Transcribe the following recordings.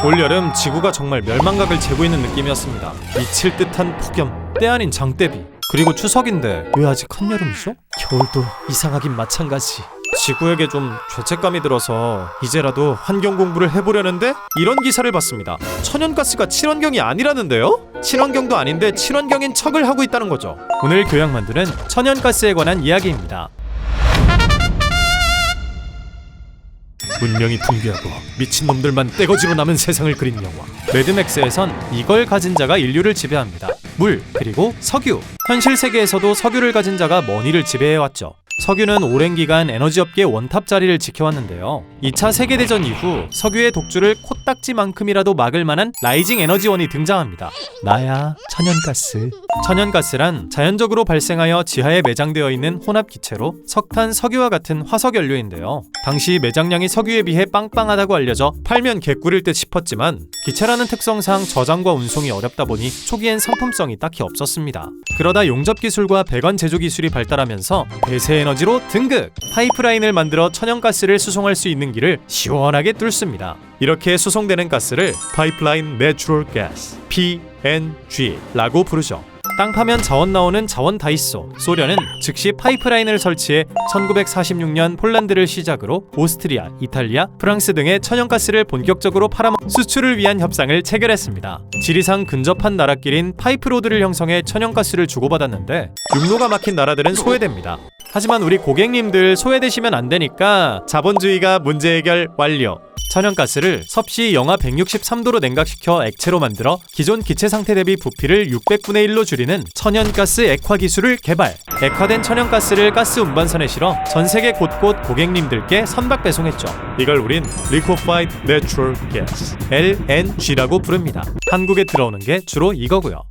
올여름 지구가 정말 멸망각을 재고 있는 느낌이었습니다. 미칠 듯한 폭염, 때 아닌 장대비, 그리고 추석인데 왜 아직 한여름이죠? 겨울도 이상하긴 마찬가지. 지구에게 좀 죄책감이 들어서 이제라도 환경 공부를 해보려는데 이런 기사를 봤습니다. 천연가스가 친환경이 아니라는데요? 친환경도 아닌데 친환경인 척을 하고 있다는 거죠. 오늘 교양만두는 천연가스에 관한 이야기입니다. 문명이 붕괴하고 미친놈들만 떼거지로 남은 세상을 그린 영화 매드맥스에선 이걸 가진 자가 인류를 지배합니다. 물, 그리고 석유. 현실 세계에서도 석유를 가진 자가 머니를 지배해왔죠. 석유는 오랜 기간 에너지업계의 원탑 자리를 지켜왔는데요. 2차 세계대전 이후 석유의 독주를 코딱지만큼이라도 막을 만한 라이징 에너지원이 등장합니다. 나야 천연가스. 천연가스란 자연적으로 발생하여 지하에 매장되어 있는 혼합기체로 석탄, 석유와 같은 화석연료인데요. 당시 매장량이 석유에 비해 빵빵하다고 알려져 팔면 개꿀일 듯 싶었지만 기체라는 특성상 저장과 운송이 어렵다 보니 초기엔 상품성이 딱히 없었습니다. 그러다 용접기술과 배관 제조 기술이 발달하면서 대세 에너지로 등극! 파이프라인을 만들어 천연가스를 수송할 수 있는 길을 시원하게 뚫습니다. 이렇게 수송되는 가스를 파이프라인 내추럴 가스 PNG라고 부르죠. 땅 파면 자원 나오는 자원 다이소. 소련은 즉시 파이프라인을 설치해 1946년 폴란드를 시작으로 오스트리아, 이탈리아, 프랑스 등의 천연가스를 본격적으로 수출을 위한 협상을 체결했습니다. 지리상 근접한 나라끼린 파이프로드를 형성해 천연가스를 주고받았는데 육로가 막힌 나라들은 소외됩니다. 하지만 우리 고객님들 소외되시면 안 되니까 자본주의가 문제 해결 완료. 천연가스를 섭씨 영하 163도로 냉각시켜 액체로 만들어 기존 기체 상태 대비 부피를 600분의 1로 줄이는 천연가스 액화 기술을 개발. 액화된 천연가스를 가스 운반선에 실어 전 세계 곳곳 고객님들께 선박 배송했죠. 이걸 우린 Liquefied Natural Gas LNG라고 부릅니다. 한국에 들어오는 게 주로 이거고요.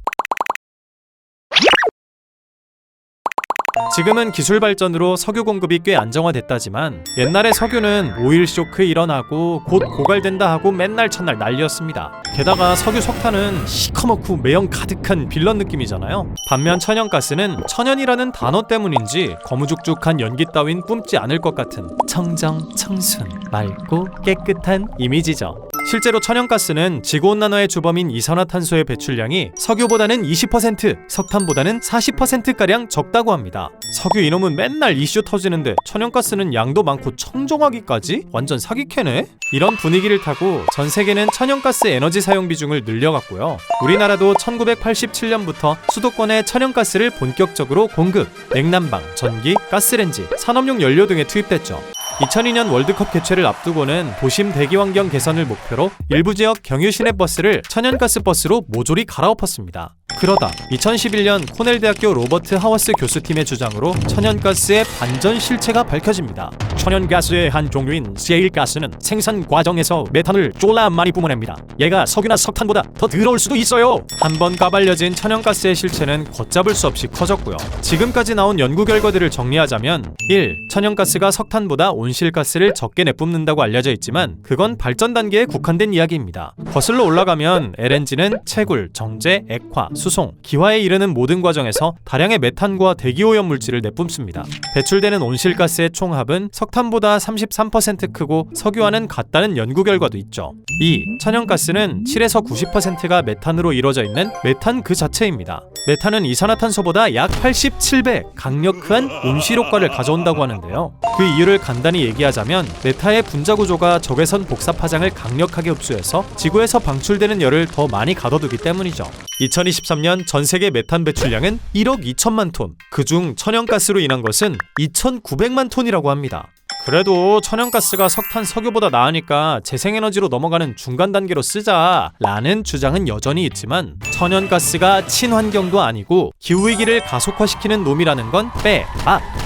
지금은 기술 발전으로 석유 공급이 꽤 안정화됐다지만 옛날에 석유는 오일 쇼크 일어나고 곧 고갈된다 하고 맨날 첫날 난리였습니다. 게다가 석유 석탄은 시커멓고 매연 가득한 빌런 느낌이잖아요. 반면 천연가스는 천연이라는 단어 때문인지 거무죽죽한 연기 따윈 뿜지 않을 것 같은 청정, 청순, 맑고 깨끗한 이미지죠. 실제로 천연가스는 지구온난화의 주범인 이산화탄소의 배출량이 석유보다는 20%, 석탄보다는 40%가량 적다고 합니다. 석유 이놈은 맨날 이슈 터지는데 천연가스는 양도 많고 청정하기까지? 완전 사기캐네? 이런 분위기를 타고 전 세계는 천연가스 에너지 사용 비중을 늘려갔고요. 우리나라도 1987년부터 수도권에 천연가스를 본격적으로 공급, 냉난방, 전기, 가스렌지, 산업용 연료 등에 투입됐죠. 2002년 월드컵 개최를 앞두고는 도심 대기 환경 개선을 목표로 일부 지역 경유 시내버스를 천연가스 버스로 모조리 갈아엎었습니다. 그러다 2011년 코넬대학교 로버트 하워스 교수팀의 주장으로 천연가스의 반전 실체가 밝혀집니다. 천연가스의 한 종류인 세일가스는 생산 과정에서 메탄을 졸라 많이 뿜어냅니다. 얘가 석유나 석탄보다 더 더러울 수도 있어요. 한번 까발려진 천연가스의 실체는 걷잡을 수 없이 커졌고요. 지금까지 나온 연구 결과들을 정리하자면 1. 천연가스가 석탄보다 온실가스를 적게 내뿜는다고 알려져 있지만 그건 발전 단계에 국한된 이야기입니다. 거슬러 올라가면 LNG는 채굴, 정제, 액화, 수송, 기화에 이르는 모든 과정에서 다량의 메탄과 대기오염 물질을 내뿜습니다. 배출되는 온실가스의 총합은 석탄보다 33% 크고 석유와는 같다는 연구 결과도 있죠. 2. 천연가스는 7에서 90%가 메탄으로 이루어져 있는 메탄 그 자체입니다. 메탄은 이산화탄소보다 약 87배 강력한 온실 효과를 가져온다고 하는데요. 그 이유를 간단히 얘기하자면 메탄의 분자 구조가 적외선 복사 파장을 강력하게 흡수해서 지구에서 방출되는 열을 더 많이 가둬두기 때문이죠. 2023년 전 세계 메탄 배출량은 1억 2천만 톤. 그중 천연가스로 인한 것은 2,900만 톤이라고 합니다. 그래도 천연가스가 석탄, 석유보다 나으니까 재생에너지로 넘어가는 중간 단계로 쓰자 라는 주장은 여전히 있지만 천연가스가 친환경도 아니고 기후위기를 가속화시키는 놈이라는 건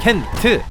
캔트.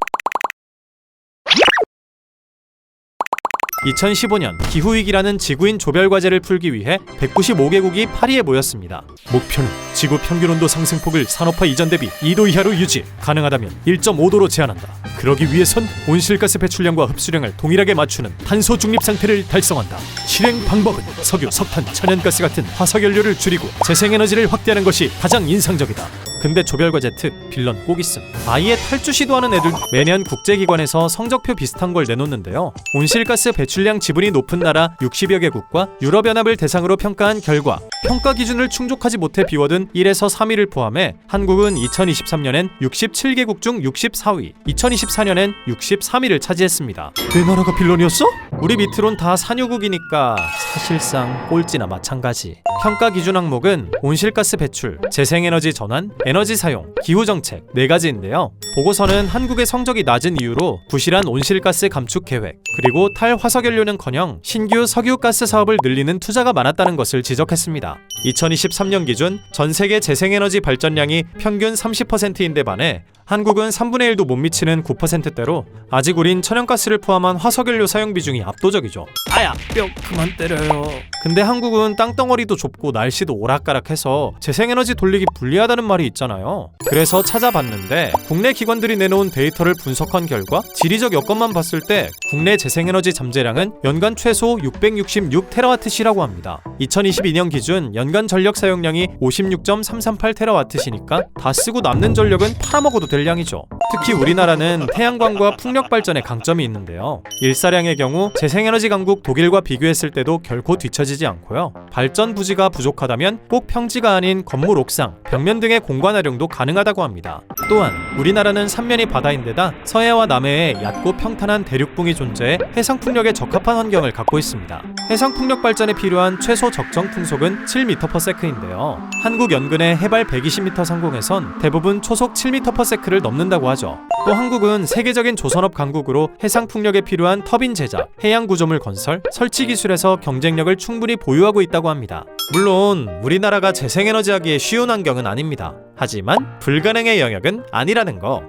2015년 기후위기라는 지구인 조별과제를 풀기 위해 195개국이 파리에 모였습니다. 목표는 지구 평균온도 상승폭을 산업화 이전 대비 2도 이하로 유지, 가능하다면 1.5도로 제한한다. 그러기 위해선 온실가스 배출량과 흡수량을 동일하게 맞추는 탄소 중립 상태를 달성한다. 실행 방법은 석유, 석탄, 천연가스 같은 화석연료를 줄이고 재생에너지를 확대하는 것이 가장 인상적이다. 근데 조별과제 특 빌런 꼭 있음. 아예 탈주 시도하는 애들 매년 국제기관에서 성적표 비슷한 걸 내놓는데요. 온실가스 배출량 지분이 높은 나라 60여 개국과 유럽연합을 대상으로 평가한 결과 평가 기준을 충족하지 못해 비워둔 1에서 3위를 포함해 한국은 2023년엔 67개국 중 64위, 2024년엔 63위를 차지했습니다. 내 나라가 빌런이었어? 우리 밑으론 다 산유국이니까 사실상 꼴찌나 마찬가지. 평가 기준 항목은 온실가스 배출, 재생에너지 전환, 에너지 사용, 기후정책 4가지인데요. 보고서는 한국의 성적이 낮은 이유로 부실한 온실가스 감축 계획, 그리고 탈화석연료는커녕 신규 석유가스 사업을 늘리는 투자가 많았다는 것을 지적했습니다. 2023년 기준 전 세계 재생에너지 발전량이 평균 30%인데 반해 한국은 3분의 1도 못 미치는 9%대로 아직 우린 천연가스를 포함한 화석연료 사용 비중이 압도적이죠. 아야! 뼈 그만 때려요. 근데 한국은 땅덩어리도 좁고 날씨도 오락가락해서 재생에너지 돌리기 불리하다는 말이 있잖아요. 그래서 찾아봤는데 국내 기관들이 내놓은 데이터를 분석한 결과 지리적 여건만 봤을 때 국내 재생에너지 잠재량은 연간 최소 666TWh라고 합니다. 2022년 기준 연간 전력 사용량이 56.338TWh니까 다 쓰고 남는 전력은 팔아먹어도 될 양이죠. 특히 우리나라는 태양광과 풍력 발전에 강점이 있는데요. 일사량의 경우 재생에너지 강국 독일과 비교했을 때도 결코 뒤처지지 않고요. 발전 부지가 부족하다면 꼭 평지가 아닌 건물 옥상, 벽면 등의 공간 활용도 가능하다고 합니다. 또한 우리나라는 삼면이 바다인데다 서해와 남해에 얕고 평탄한 대륙붕이 존재해 해상 풍력에 적합한 환경을 갖고 있습니다. 해상 풍력 발전에 필요한 최소 적정 풍속은 7m/s인데요. 한국 연근의 해발 120m 상공에선 대부분 초속 7m/s를 넘는다고 하죠. 또 한국은 세계적인 조선업 강국으로 해상 풍력에 필요한 터빈 제작, 해양 구조물 건설, 설치 기술에서 경쟁력을 충분히 보유하고 있다고 합니다. 물론 우리나라가 재생에너지 하기에 쉬운 환경은 아닙니다. 하지만 불가능의 영역은 아니라는 거.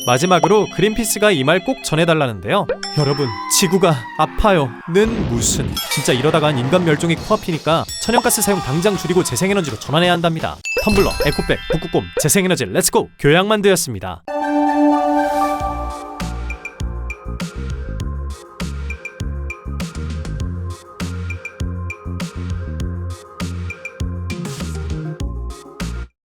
마지막으로 그린피스가 이 말 꼭 전해달라는데요. 여러분, 지구가 아파요는 무슨, 진짜 이러다간 인간 멸종이 코앞이니까 천연가스 사용 당장 줄이고 재생에너지로 전환해야 한답니다. 텀블러, 에코백, 북극곰, 재생에너지 렛츠고! 교양만두였습니다.